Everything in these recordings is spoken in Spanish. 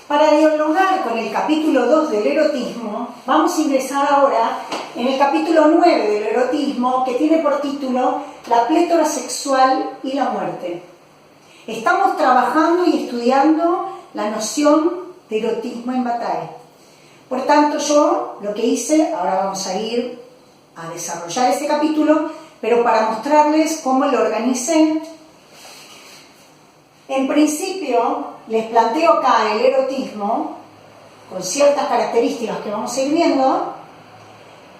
Para dialogar con el capítulo 2 del erotismo, vamos a ingresar ahora en el capítulo 9 del erotismo, que tiene por título La plétora sexual y la muerte. Estamos trabajando y estudiando la noción de erotismo en Bataille. Por tanto, yo lo que hice, ahora vamos a ir a desarrollar ese capítulo, pero para mostrarles cómo lo organicé. En principio, les planteo acá el erotismo con ciertas características que vamos a ir viendo,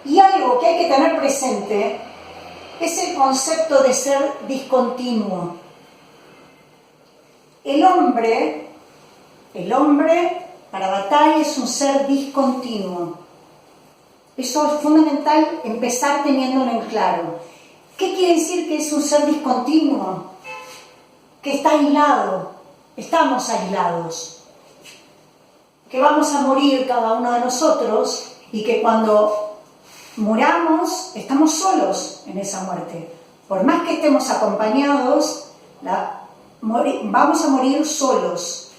y algo que hay que tener presente es el concepto de ser discontinuo. El hombre para Bataille es un ser discontinuo. Eso es fundamental empezar teniéndolo en claro. ¿Qué quiere decir que es un ser discontinuo? Que está aislado, estamos aislados, que vamos a morir cada uno de nosotros y que cuando muramos estamos solos en esa muerte. Por más que estemos acompañados, vamos a morir solos.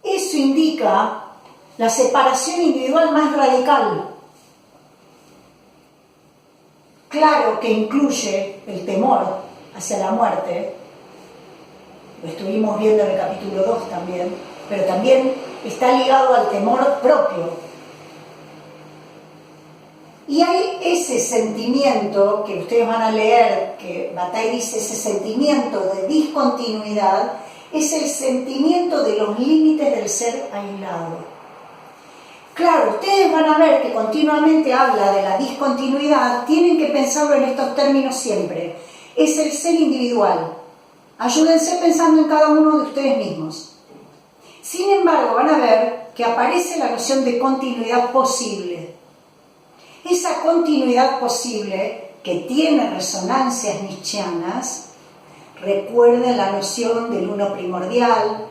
Eso indica la separación individual más radical. Claro que incluye el temor hacia la muerte, lo estuvimos viendo en el capítulo 2 también, pero también está ligado al temor propio. Y hay ese sentimiento que ustedes van a leer, que Bataille dice, ese sentimiento de discontinuidad, es el sentimiento de los límites del ser aislado. Claro, ustedes van a ver que continuamente habla de la discontinuidad, tienen que pensarlo en estos términos siempre. Es el ser individual. Ayúdense pensando en cada uno de ustedes mismos. Sin embargo, van a ver que aparece la noción de continuidad posible. Esa continuidad posible, que tiene resonancias nietzscheanas, recuerden la noción del uno primordial,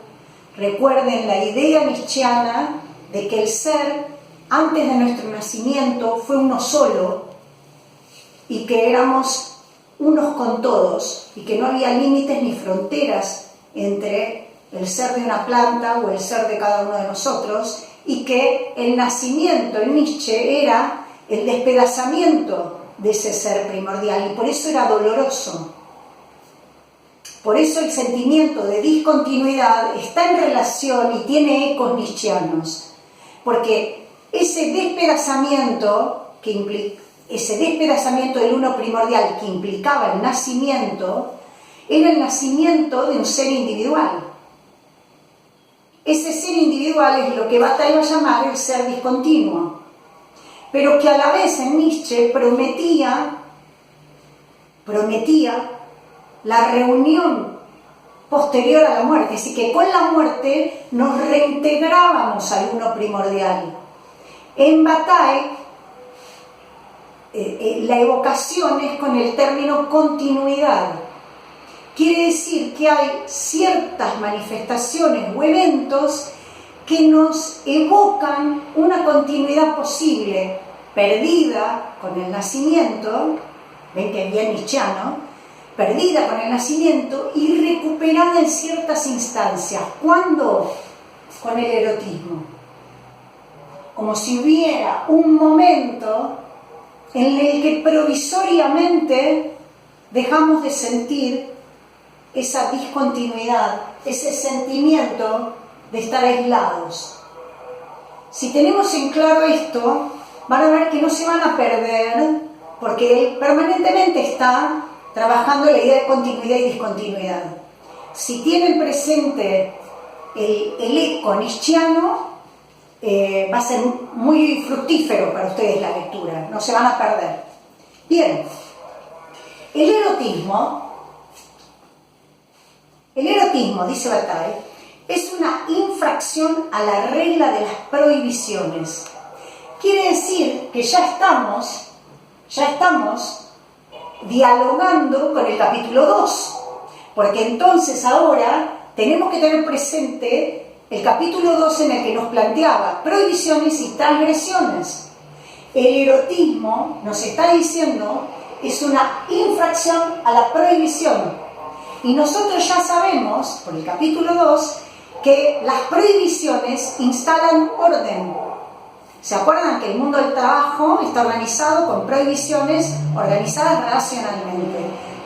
recuerden la idea nietzscheana de que el ser, antes de nuestro nacimiento, fue uno solo y que éramos unos con todos y que no había límites ni fronteras entre el ser de una planta o el ser de cada uno de nosotros, y que el nacimiento en Nietzsche era el despedazamiento de ese ser primordial, y por eso era doloroso. Por eso el sentimiento de discontinuidad está en relación y tiene ecos nietzscheanos, porque ese despedazamiento del uno primordial que implicaba el nacimiento, era el nacimiento de un ser individual. Ese ser individual es lo que Bataille va a llamar el ser discontinuo, pero que a la vez en Nietzsche prometía la reunión posterior a la muerte, así que con la muerte nos reintegrábamos al uno primordial. En Bataille la evocación es con el término continuidad. Quiere decir que hay ciertas manifestaciones o eventos que nos evocan una continuidad posible, perdida con el nacimiento, ven que es bien nietzscheano, perdida con el nacimiento y recuperada en ciertas instancias. ¿Cuándo? Con el erotismo. Como si hubiera un momento en el que provisoriamente dejamos de sentir esa discontinuidad, ese sentimiento de estar aislados. Si tenemos en claro esto, van a ver que no se van a perder, porque él permanentemente está trabajando la idea de continuidad y discontinuidad. Si tienen presente el eco nietzscheano, va a ser muy fructífero para ustedes la lectura, no se van a perder. Bien, el erotismo, dice Bataille, es una infracción a la regla de las prohibiciones. Quiere decir que ya estamos dialogando con el capítulo 2, porque entonces ahora tenemos que tener presente el capítulo 2 en el que nos planteaba prohibiciones y transgresiones. El erotismo, nos está diciendo, es una infracción a la prohibición. Y nosotros ya sabemos, por el capítulo 2, que las prohibiciones instalan orden. ¿Se acuerdan que el mundo del trabajo está organizado con prohibiciones organizadas racionalmente?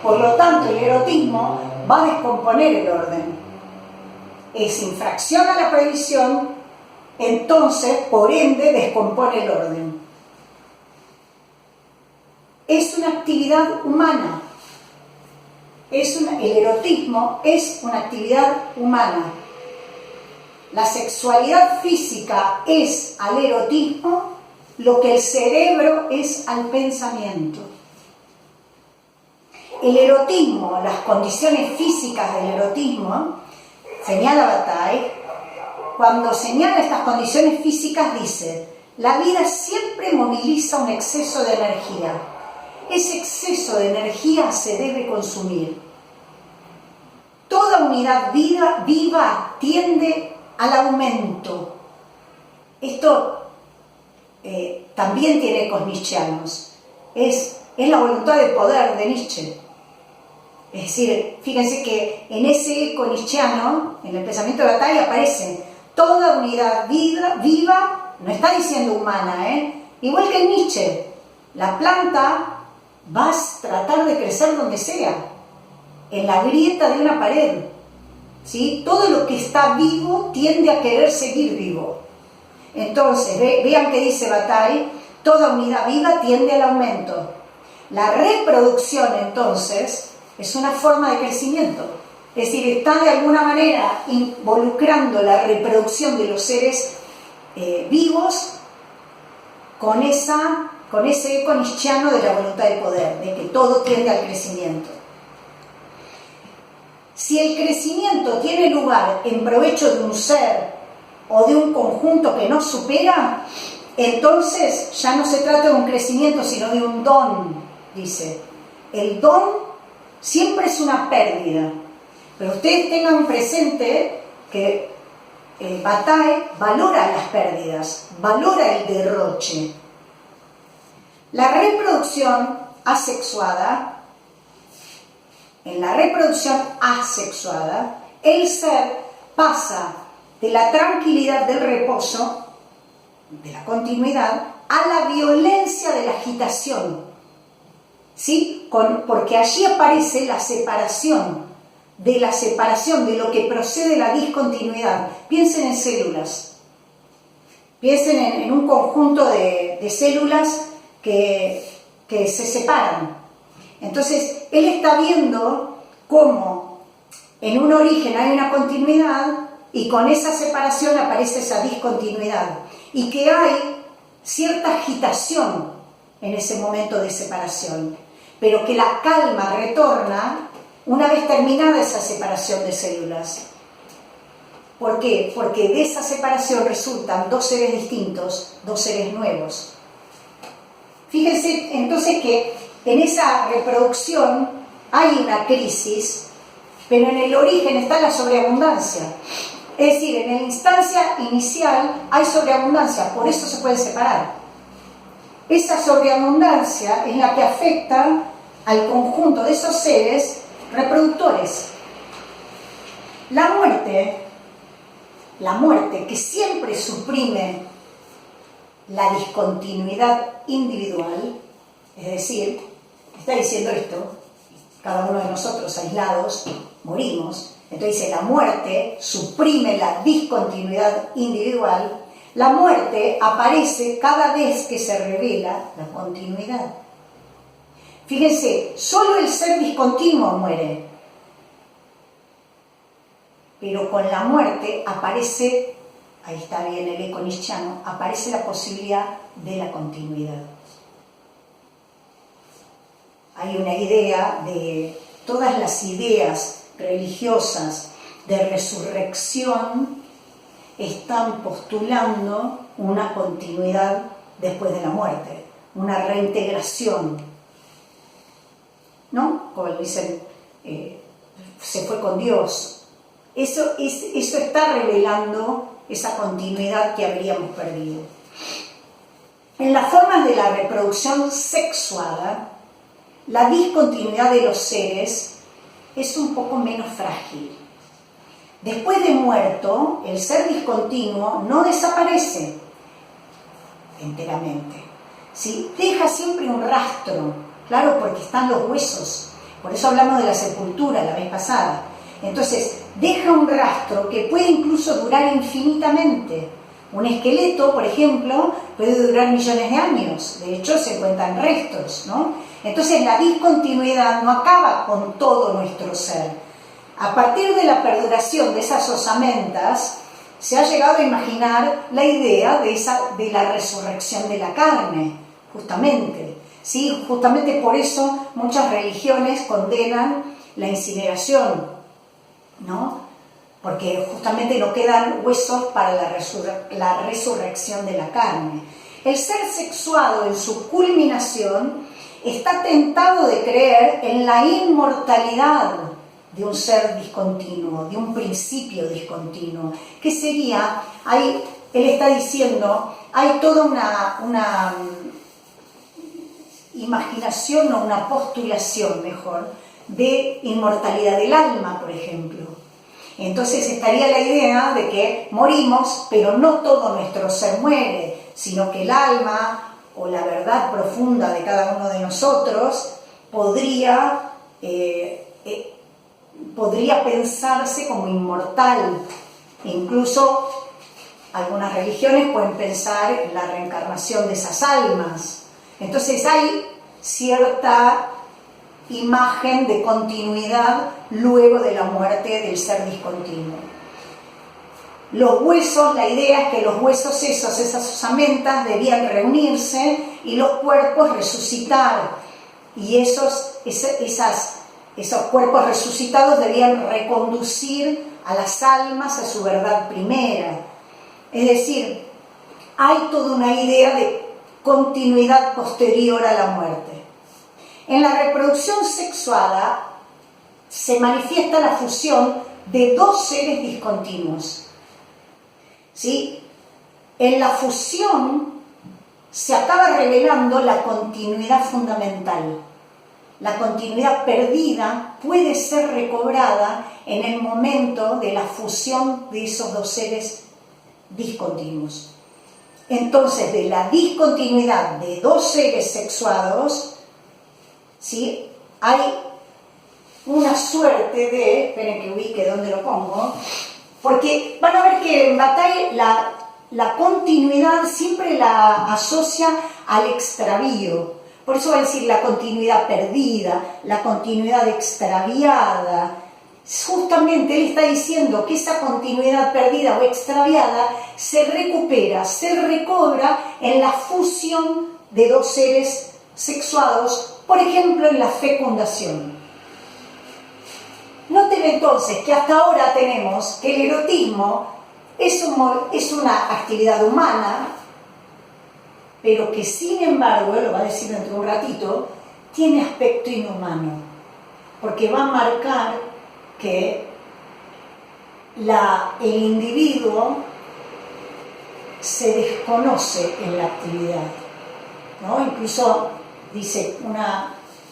Por lo tanto, el erotismo va a descomponer el orden. Es infracción a la prohibición, entonces, por ende, descompone el orden. Es una actividad humana. El erotismo es una actividad humana. La sexualidad física es al erotismo lo que el cerebro es al pensamiento. El erotismo, las condiciones físicas del erotismo, señala Bataille, cuando señala estas condiciones físicas dice: la vida siempre moviliza un exceso de energía. Ese exceso de energía se debe consumir. Toda unidad viva tiende al aumento. Esto también tiene ecos nietzscheanos. Es la voluntad de poder de Nietzsche. Es decir, fíjense que en ese eco nietzscheano, en el pensamiento de Bataille, aparece toda unidad viva, no está diciendo humana, igual que en Nietzsche. La planta va a tratar de crecer donde sea, en la grieta de una pared. ¿Sí? Todo lo que está vivo tiende a querer seguir vivo. Entonces, vean que dice Bataille: toda unidad viva tiende al aumento. La reproducción, entonces, es una forma de crecimiento. Es decir, está de alguna manera involucrando la reproducción de los seres vivos con ese eco nietzscheano de la voluntad de poder, de que todo tiende al crecimiento. Si el crecimiento tiene lugar en provecho de un ser o de un conjunto que no supera, entonces ya no se trata de un crecimiento, sino de un don, dice. El don siempre es una pérdida, pero ustedes tengan presente que Bataille valora las pérdidas, valora el derroche. La reproducción asexuada, en la reproducción asexuada, el ser pasa de la tranquilidad del reposo, de la continuidad, a la violencia de la agitación. ¿Sí? Porque allí aparece la separación de lo que procede de la discontinuidad. Piensen en células. Piensen en un conjunto de células que se separan. Entonces, él está viendo cómo en un origen hay una continuidad y con esa separación aparece esa discontinuidad. Y que hay cierta agitación en ese momento de separación, pero que la calma retorna una vez terminada esa separación de células. ¿Por qué? Porque de esa separación resultan dos seres distintos, dos seres nuevos. Fíjense entonces que en esa reproducción hay una crisis, pero en el origen está la sobreabundancia. Es decir, en la instancia inicial hay sobreabundancia, por eso se puede separar. Esa sobreabundancia es la que afecta al conjunto de esos seres reproductores. La muerte que siempre suprime la discontinuidad individual, es decir, está diciendo esto, cada uno de nosotros aislados morimos, entonces dice, la muerte suprime la discontinuidad individual. La muerte aparece cada vez que se revela la continuidad. Fíjense, solo el ser discontinuo muere, pero con la muerte aparece, ahí está bien el eco nietzscheano, aparece la posibilidad de la continuidad. Hay una idea de todas las ideas religiosas de resurrección están postulando una continuidad después de la muerte, una reintegración, ¿no? Como dicen, se fue con Dios. Eso está revelando esa continuidad que habríamos perdido. En las formas de la reproducción sexuada, la discontinuidad de los seres es un poco menos frágil. Después de muerto, el ser discontinuo no desaparece enteramente, ¿sí? Deja siempre un rastro, claro, porque están los huesos. Por eso hablamos de la sepultura la vez pasada. Entonces, deja un rastro que puede incluso durar infinitamente. Un esqueleto, por ejemplo, puede durar millones de años. De hecho, se encuentran restos, ¿no? Entonces, la discontinuidad no acaba con todo nuestro ser. A partir de la perduración de esas osamentas, se ha llegado a imaginar la idea de la resurrección de la carne, justamente. ¿Sí? Justamente por eso muchas religiones condenan la incineración, ¿no? Porque justamente no quedan huesos para la resurrección de la carne. El ser sexuado en su culminación está tentado de creer en la inmortalidad de un ser discontinuo, de un principio discontinuo, que sería, él está diciendo, hay toda una imaginación o una postulación, mejor, de inmortalidad del alma, por ejemplo. Entonces estaría la idea de que morimos, pero no todo nuestro ser muere, sino que el alma o la verdad profunda de cada uno de nosotros podría pensarse como inmortal. E incluso algunas religiones pueden pensar en la reencarnación de esas almas. Entonces hay cierta imagen de continuidad luego de la muerte del ser discontinuo. Los huesos, la idea es que los huesos esas osamentas debían reunirse y los cuerpos resucitar, y esos cuerpos resucitados debían reconducir a las almas a su verdad primera. Es decir, hay toda una idea de continuidad posterior a la muerte. En la reproducción sexuada se manifiesta la fusión de dos seres discontinuos, ¿sí? En la fusión se acaba revelando la continuidad fundamental. La continuidad perdida puede ser recobrada en el momento de la fusión de esos dos seres discontinuos. Entonces, de la discontinuidad de dos seres sexuados, ¿sí?, hay una suerte de, esperen que ubique dónde lo pongo, porque van a ver que en Bataille la continuidad siempre la asocia al extravío. Por eso va a decir la continuidad perdida, la continuidad extraviada. Justamente él está diciendo que esa continuidad perdida o extraviada se recupera, se recobra en la fusión de dos seres sexuados, por ejemplo, en la fecundación. Noten entonces que hasta ahora tenemos que el erotismo es una actividad humana, pero que sin embargo, lo va a decir dentro de un ratito, tiene aspecto inhumano, porque va a marcar que el individuo se desconoce en la actividad, ¿no? Incluso dice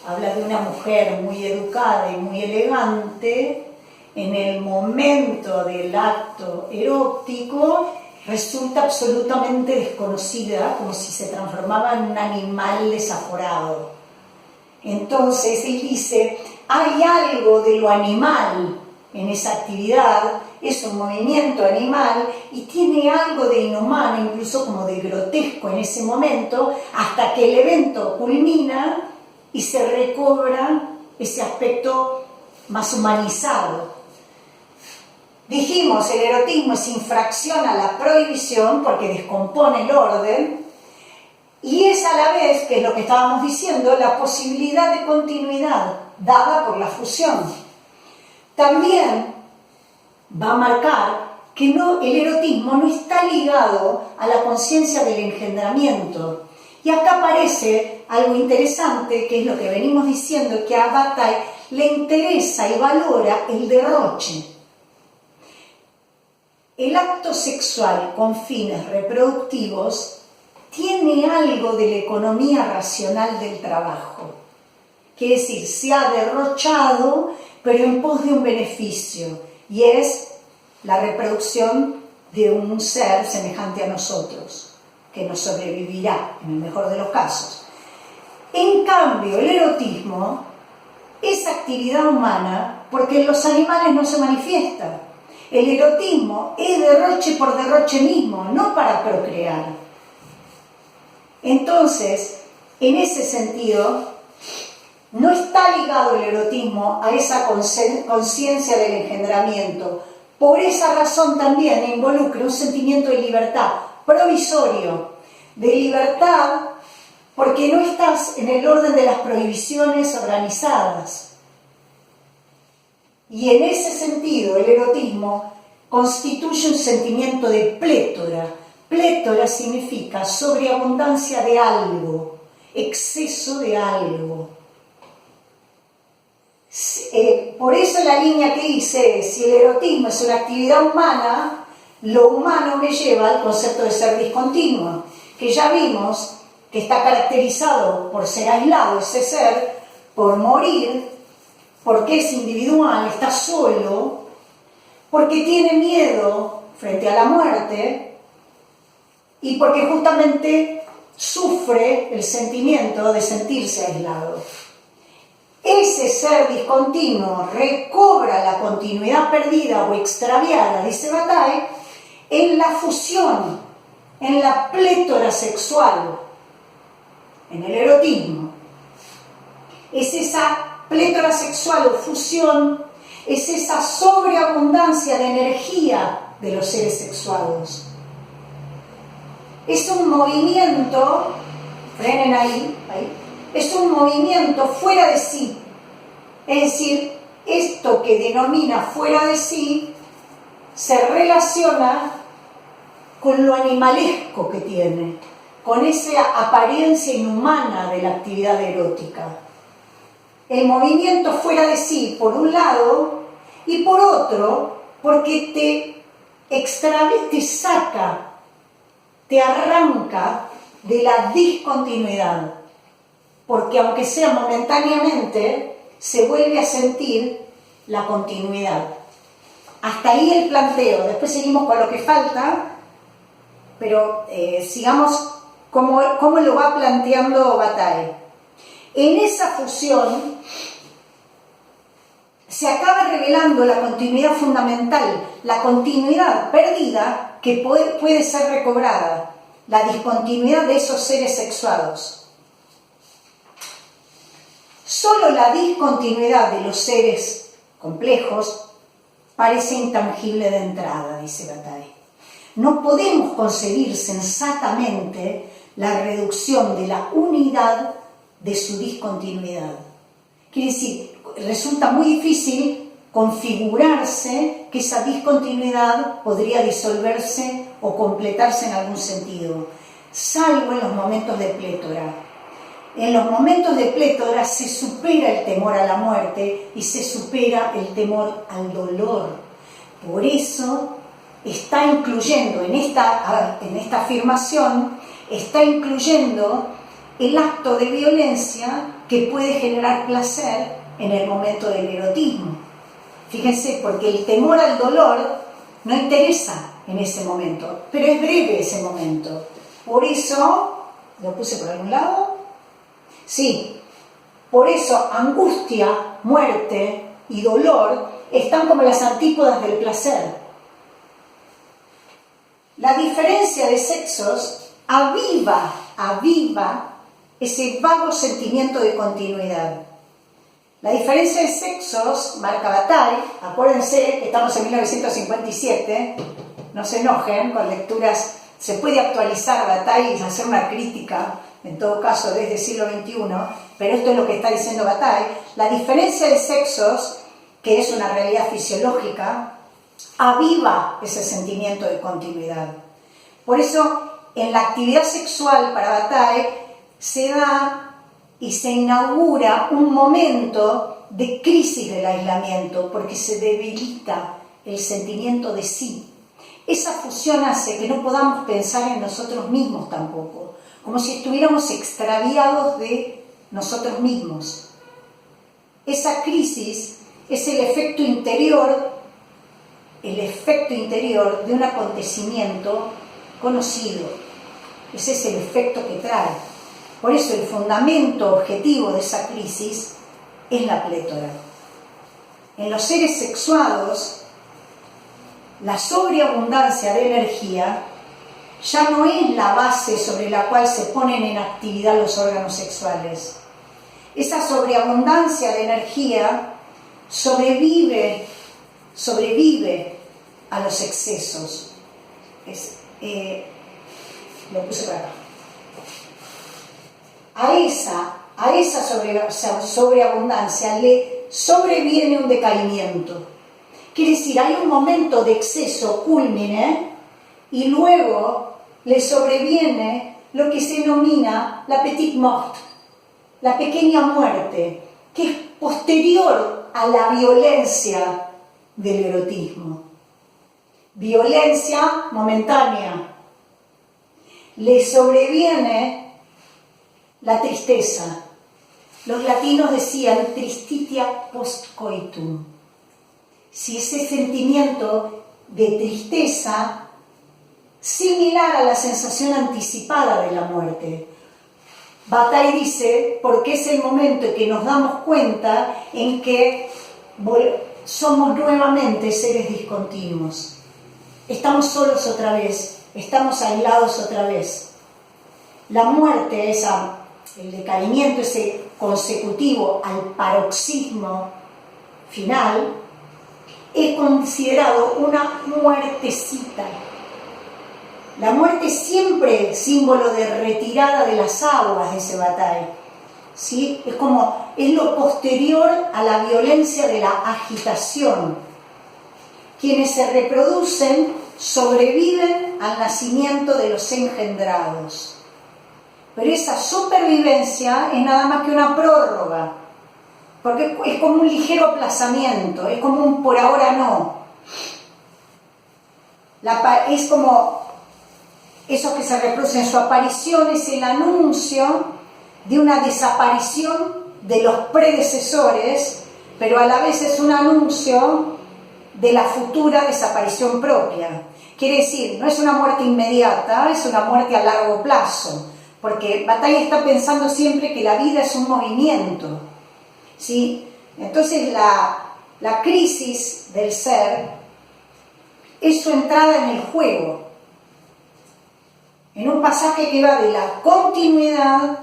habla de una mujer muy educada y muy elegante, en el momento del acto erótico resulta absolutamente desconocida, como si se transformaba en un animal desaforado. Entonces él dice, hay algo de lo animal en esa actividad, es un movimiento animal y tiene algo de inhumano, incluso como de grotesco en ese momento, hasta que el evento culmina y se recobra ese aspecto más humanizado. Dijimos, el erotismo es infracción a la prohibición porque descompone el orden, y es a la vez, que es lo que estábamos diciendo, la posibilidad de continuidad dada por la fusión. También va a marcar que el erotismo no está ligado a la conciencia del engendramiento. Y acá aparece algo interesante, que es lo que venimos diciendo, que a Bataille le interesa y valora el derroche. El acto sexual con fines reproductivos tiene algo de la economía racional del trabajo. Quiere decir, se ha derrochado, pero en pos de un beneficio, y es la reproducción de un ser semejante a nosotros, que nos sobrevivirá, en el mejor de los casos. En cambio, el erotismo es actividad humana porque en los animales no se manifiesta. El erotismo es derroche por derroche mismo, no para procrear. Entonces, en ese sentido, no está ligado el erotismo a esa conciencia del engendramiento. Por esa razón también involucra un sentimiento de libertad provisorio, de libertad porque no estás en el orden de las prohibiciones organizadas. Y en ese sentido el erotismo constituye un sentimiento de plétora. Plétora significa sobreabundancia de algo, exceso de algo. Por eso la línea que hice es, si el erotismo es una actividad humana, lo humano me lleva al concepto de ser discontinuo, que ya vimos que está caracterizado por ser aislado ese ser, por morir, porque es individual, está solo, porque tiene miedo frente a la muerte y porque justamente sufre el sentimiento de sentirse aislado. Ese ser discontinuo recobra la continuidad perdida o extraviada, dice Bataille, en la fusión, en la plétora sexual, en el erotismo. Es esa plétora sexual o fusión, es esa sobreabundancia de energía de los seres sexuados. Es un movimiento, frenen ahí, es un movimiento fuera de sí. Es decir, esto que denomina fuera de sí se relaciona con lo animalesco que tiene, con esa apariencia inhumana de la actividad erótica. El movimiento fuera de sí, por un lado, y por otro, porque te saca, te arranca de la discontinuidad, porque aunque sea momentáneamente, se vuelve a sentir la continuidad. Hasta ahí el planteo, después seguimos con lo que falta, pero sigamos cómo lo va planteando Bataille. En esa fusión se acaba revelando la continuidad fundamental, la continuidad perdida que puede ser recobrada, la discontinuidad de esos seres sexuados. Solo la discontinuidad de los seres complejos parece intangible de entrada, dice Bataille. No podemos concebir sensatamente la reducción de la unidad de su discontinuidad. Quiere decir, resulta muy difícil configurarse que esa discontinuidad podría disolverse o completarse en algún sentido, salvo en los momentos de plétora. En los momentos de plétora se supera el temor a la muerte y se supera el temor al dolor. Por eso está incluyendo en esta afirmación, está incluyendo el acto de violencia que puede generar placer en el momento del erotismo. Fíjense, porque el temor al dolor no interesa en ese momento, pero es breve ese momento. Por eso, ¿lo puse por algún lado? Sí, por eso angustia, muerte y dolor están como las antípodas del placer. La diferencia de sexos aviva ese vago sentimiento de continuidad. La diferencia de sexos, marca Bataille, acuérdense que estamos en 1957, no se enojen con lecturas, se puede actualizar Bataille y hacer una crítica, en todo caso desde el siglo XXI, pero esto es lo que está diciendo Bataille. La diferencia de sexos, que es una realidad fisiológica, aviva ese sentimiento de continuidad. Por eso, en la actividad sexual para Bataille se da y se inaugura un momento de crisis del aislamiento, porque se debilita el sentimiento de sí. Esa fusión hace que no podamos pensar en nosotros mismos tampoco, como si estuviéramos extraviados de nosotros mismos. Esa crisis es el efecto interior el efecto interior de un acontecimiento conocido. Ese es el efecto que trae. Por eso el fundamento objetivo de esa crisis es la plétora. En los seres sexuados, la sobreabundancia de energía ya no es la base sobre la cual se ponen en actividad los órganos sexuales. Esa sobreabundancia de energía sobrevive a los excesos. Lo puse por acá. A esa sobreabundancia le sobreviene un decaimiento. Quiere decir, hay un momento de exceso culmine y luego le sobreviene lo que se denomina la petite mort, la pequeña muerte, que es posterior a la violencia del erotismo. Violencia momentánea. Le sobreviene la tristeza. Los latinos decían tristitia post coitum. Si ese sentimiento de tristeza, similar a la sensación anticipada de la muerte. Bataille dice, porque es el momento en que nos damos cuenta en que somos nuevamente seres discontinuos. Estamos solos otra vez, estamos aislados otra vez. La muerte, el decaimiento ese consecutivo al paroxismo final, es considerado una muertecita. La muerte es siempre símbolo de retirada de las aguas, dice Bataille. ¿Sí? Es lo posterior a la violencia de la agitación. Quienes se reproducen sobreviven al nacimiento de los engendrados. Pero esa supervivencia es nada más que una prórroga, porque es como un ligero aplazamiento, es como un por ahora no. Es como esos que se reproducen, su aparición es el anuncio de una desaparición de los predecesores, pero a la vez es un anuncio de la futura desaparición propia. Quiere decir, no es una muerte inmediata, es una muerte a largo plazo, porque Bataille está pensando siempre que la vida es un movimiento, ¿sí? Entonces la crisis del ser es su entrada en el juego, en un pasaje que va de la continuidad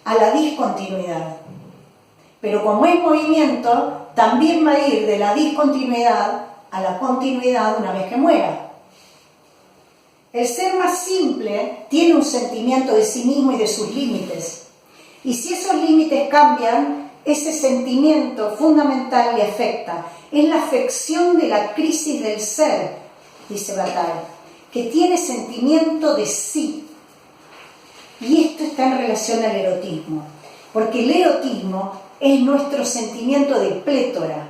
a la discontinuidad. Pero como es movimiento, también va a ir de la discontinuidad a la continuidad una vez que muera. El ser más simple tiene un sentimiento de sí mismo y de sus límites. Y si esos límites cambian, ese sentimiento fundamental le afecta. Es la afección de la crisis del ser, dice Bataille, que tiene sentimiento de sí. Y esto está en relación al erotismo, porque el erotismo es nuestro sentimiento de plétora,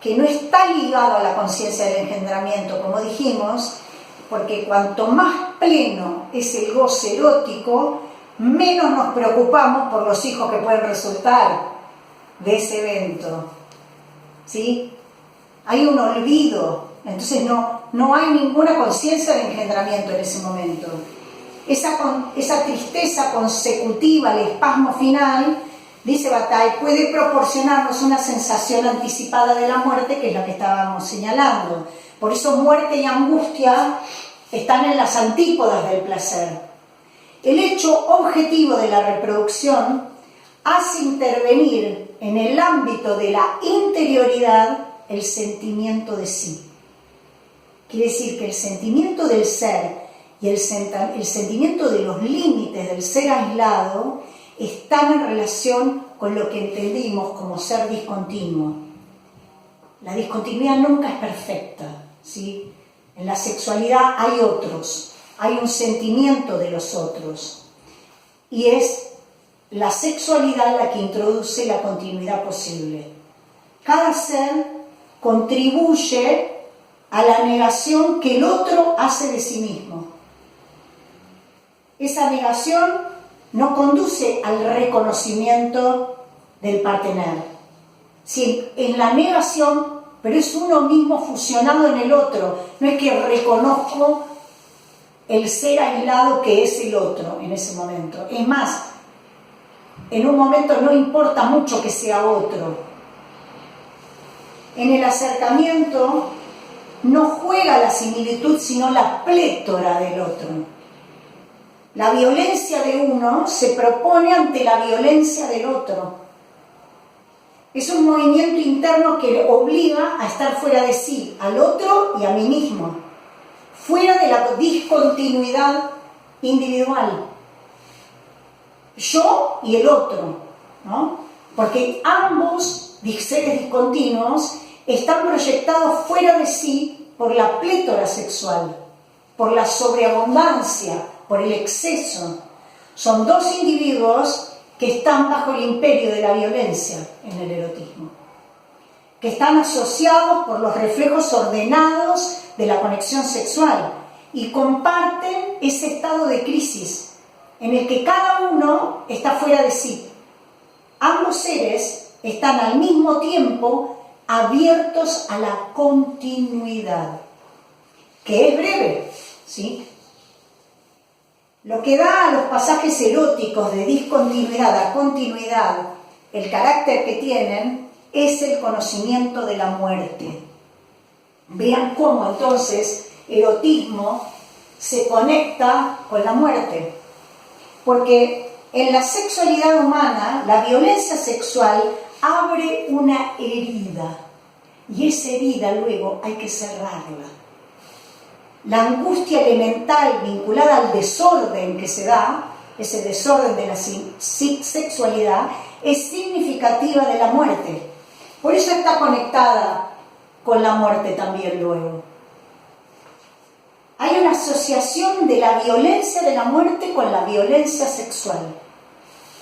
que no está ligado a la conciencia del engendramiento, como dijimos, porque cuanto más pleno es el goce erótico, menos nos preocupamos por los hijos que pueden resultar de ese evento. ¿Sí? Hay un olvido, entonces no hay ninguna conciencia de engendramiento en ese momento. Esa tristeza consecutiva al espasmo final, dice Bataille, puede proporcionarnos una sensación anticipada de la muerte, que es la que estábamos señalando. Por eso muerte y angustia están en las antípodas del placer. El hecho objetivo de la reproducción hace intervenir en el ámbito de la interioridad el sentimiento de sí. Quiere decir que el sentimiento del ser y el sentimiento de los límites del ser aislado están en relación con lo que entendimos como ser discontinuo. La discontinuidad nunca es perfecta, ¿sí? En la sexualidad hay otros, hay un sentimiento de los otros, y es la sexualidad la que introduce la continuidad posible. Cada ser contribuye a la negación que el otro hace de sí mismo. Esa negación no conduce al reconocimiento del partener. Si en la negación pero es uno mismo fusionado en el otro. No es que reconozco el ser aislado que es el otro en ese momento. Es más, en un momento no importa mucho que sea otro. En el acercamiento no juega la similitud, sino la plétora del otro. La violencia de uno se propone ante la violencia del otro. Es un movimiento interno que obliga a estar fuera de sí, al otro y a mí mismo, fuera de la discontinuidad individual. Yo y el otro, ¿no? Porque ambos seres discontinuos están proyectados fuera de sí por la plétora sexual, por la sobreabundancia, por el exceso. Son dos individuos que están bajo el imperio de la violencia en el erotismo, que están asociados por los reflejos ordenados de la conexión sexual y comparten ese estado de crisis en el que cada uno está fuera de sí. Ambos seres están al mismo tiempo abiertos a la continuidad, que es breve, ¿sí? Lo que da a los pasajes eróticos de discontinuidad a continuidad el carácter que tienen es el conocimiento de la muerte. Vean cómo entonces erotismo se conecta con la muerte. Porque en la sexualidad humana, la violencia sexual abre una herida. Y esa herida luego hay que cerrarla. La angustia elemental vinculada al desorden que se da, ese desorden de la sexualidad, es significativa de la muerte. Por eso está conectada con la muerte también luego. Hay una asociación de la violencia de la muerte con la violencia sexual.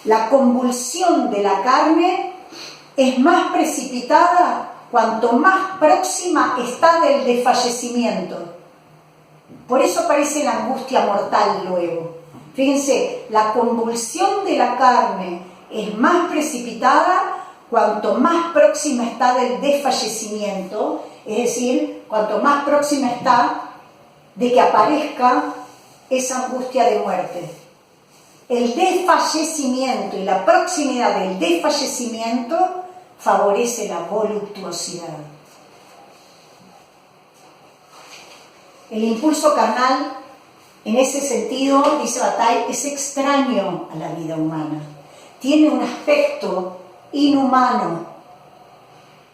La convulsión de la carne es más precipitada cuanto más próxima está del desfallecimiento. Por eso aparece la angustia mortal luego. Fíjense, la convulsión de la carne es más precipitada cuanto más próxima está del desfallecimiento, es decir, cuanto más próxima está de que aparezca esa angustia de muerte. El desfallecimiento y la proximidad del desfallecimiento favorece la voluptuosidad. El impulso carnal, en ese sentido, dice Bataille, es extraño a la vida humana. Tiene un aspecto inhumano,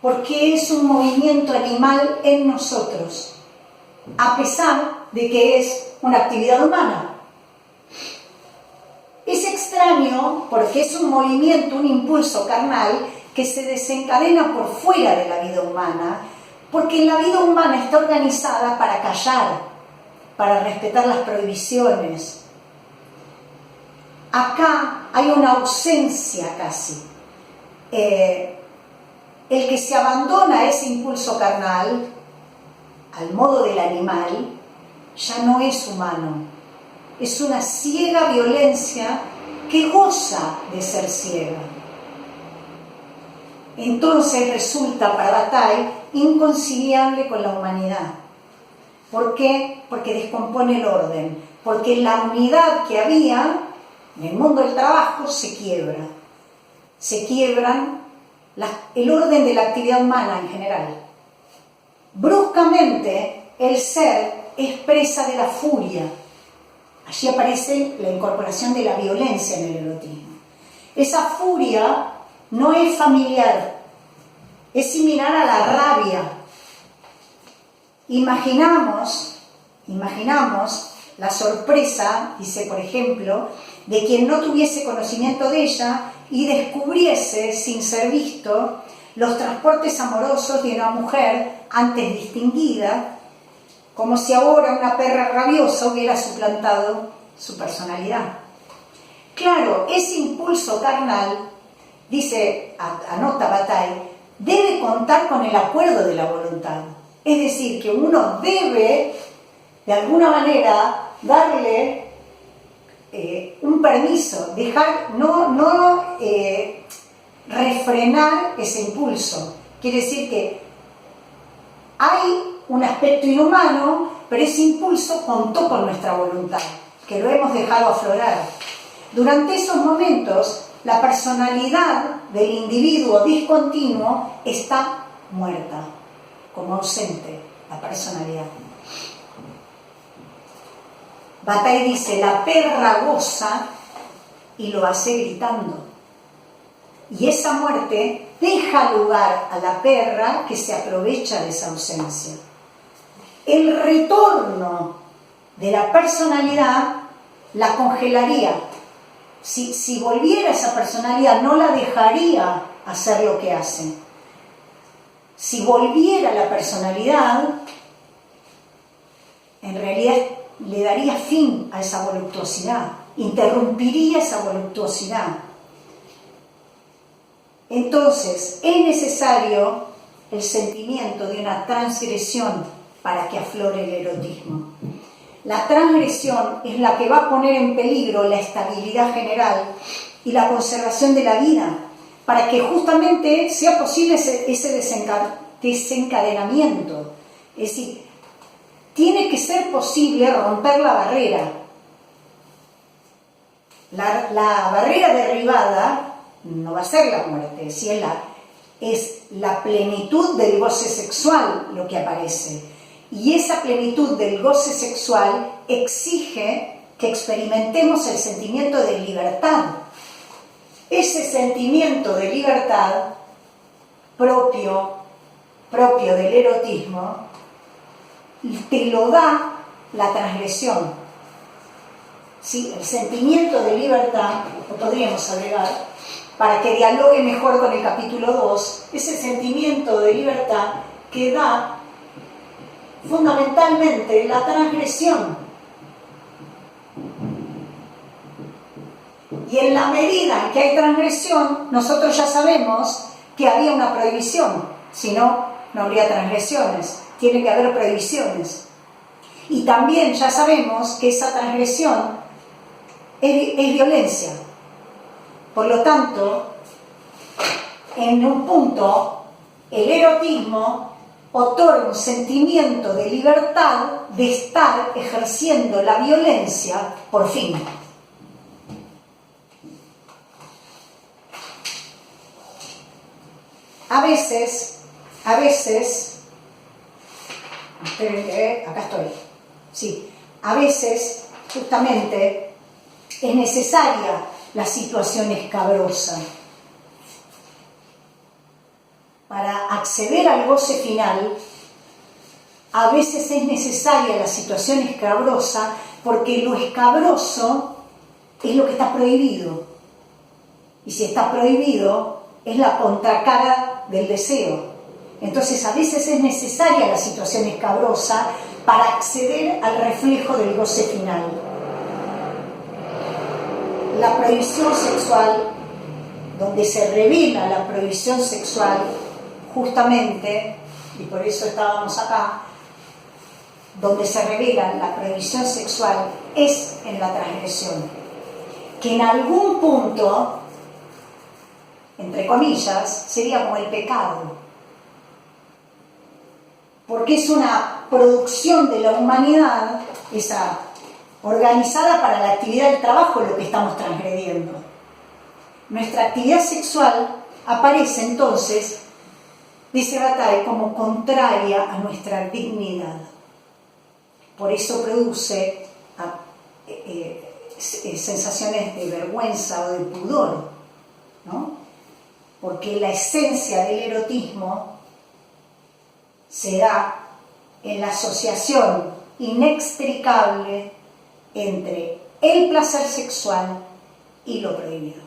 porque es un movimiento animal en nosotros, a pesar de que es una actividad humana. Es extraño porque es un movimiento, un impulso carnal que se desencadena por fuera de la vida humana, porque la vida humana está organizada para callar, para respetar las prohibiciones. Acá hay una ausencia casi. El que se abandona a ese impulso carnal, al modo del animal, ya no es humano. Es una ciega violencia que goza de ser ciega. Entonces resulta para Bataille inconciliable con la humanidad. ¿Por qué? Porque descompone el orden. Porque la unidad que había en el mundo del trabajo se quiebra. Se quiebran el orden de la actividad humana en general. Bruscamente, el ser es presa de la furia. Allí aparece la incorporación de la violencia en el erotismo. Esa furia no es familiar, es similar a la rabia. Imaginamos la sorpresa, dice por ejemplo, de quien no tuviese conocimiento de ella y descubriese, sin ser visto, los transportes amorosos de una mujer antes distinguida, como si ahora una perra rabiosa hubiera suplantado su personalidad. Claro, ese impulso carnal, dice, anota Bataille, debe contar con el acuerdo de la voluntad. Es decir, que uno debe, de alguna manera, darle un permiso, refrenar ese impulso. Quiere decir que hay un aspecto inhumano, pero ese impulso contó con nuestra voluntad, que lo hemos dejado aflorar. Durante esos momentos, la personalidad del individuo discontinuo está muerta, como ausente, la personalidad. Bataille dice, la perra goza y lo hace gritando. Y esa muerte deja lugar a la perra que se aprovecha de esa ausencia. El retorno de la personalidad la congelaría. Si volviera esa personalidad, no la dejaría hacer lo que hace. Si volviera la personalidad, en realidad le daría fin a esa voluptuosidad, interrumpiría esa voluptuosidad. Entonces, es necesario el sentimiento de una transgresión para que aflore el erotismo. La transgresión es la que va a poner en peligro la estabilidad general y la conservación de la vida, para que justamente sea posible ese desencadenamiento. Es decir, tiene que ser posible romper la barrera. La barrera derribada no va a ser la muerte, si es la plenitud del goce sexual lo que aparece. Y esa plenitud del goce sexual exige que experimentemos el sentimiento de libertad. Ese sentimiento de libertad propio del erotismo te lo da la transgresión. ¿Sí? El sentimiento de libertad, lo podríamos agregar, para que dialogue mejor con el capítulo 2, ese sentimiento de libertad que da fundamentalmente la transgresión. Y en la medida en que hay transgresión, nosotros ya sabemos que había una prohibición, si no, no habría transgresiones, tiene que haber prohibiciones. Y también ya sabemos que esa transgresión es violencia. Por lo tanto, en un punto, el erotismo otorga un sentimiento de libertad de estar ejerciendo la violencia por fin. A veces, acá estoy, sí, a veces justamente es necesaria la situación escabrosa para acceder al goce final. A veces es necesaria la situación escabrosa porque lo escabroso es lo que está prohibido, y si está prohibido es la contracara del deseo. Entonces a veces es necesaria la situación escabrosa para acceder al reflejo del goce final. La prohibición sexual, donde se revela la prohibición sexual, justamente, y por eso estábamos acá, donde se revela la prohibición sexual es en la transgresión, que en algún punto, entre comillas, sería como el pecado, porque es una producción de la humanidad, esa organizada para la actividad del trabajo, lo que estamos transgrediendo. Nuestra actividad sexual aparece entonces, dice Bataille, como contraria a nuestra dignidad. Por eso produce sensaciones de vergüenza o de pudor, ¿no? Porque la esencia del erotismo se da en la asociación inextricable entre el placer sexual y lo prohibido.